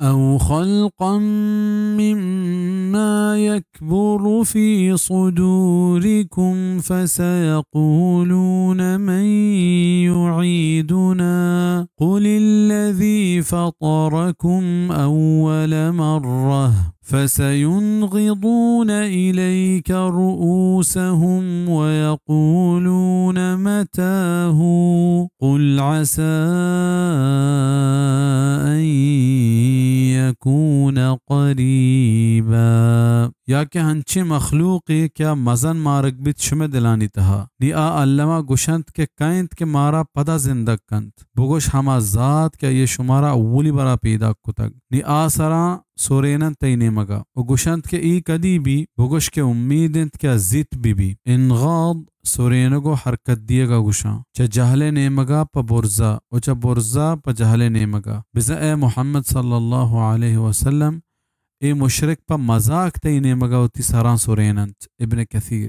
أو خلقا مما يكبر في صدوركم فسيقولون من يعيدنا قل الذي فطركم أول مرة فسينغضون إليك رؤوسهم ويقولون متاه قل عسى أن يكون قريبا. یا که هنچی مخلوقی که مزن مارک بیت شمه دلانی تها نی علما گوشند که کائنت که مارا پدا زندگ کند بگوش ہما ذات که یہ شمارا اولی برا پیدا کتگ نی سرا سورینن تینے مگا و گوشند که ای کدی بی بگوش که امیدند که زیت بی انغاض سورینگو حرکت دیے گا گوشا چا جہل نیمگا پا برزا و چا برزا پا جہل نیمگا بزا اے محمد صلی اللہ علیہ وسلم اے مشرک پا مذاق تینے مگا و تی ساران سورینند ابن کثیر.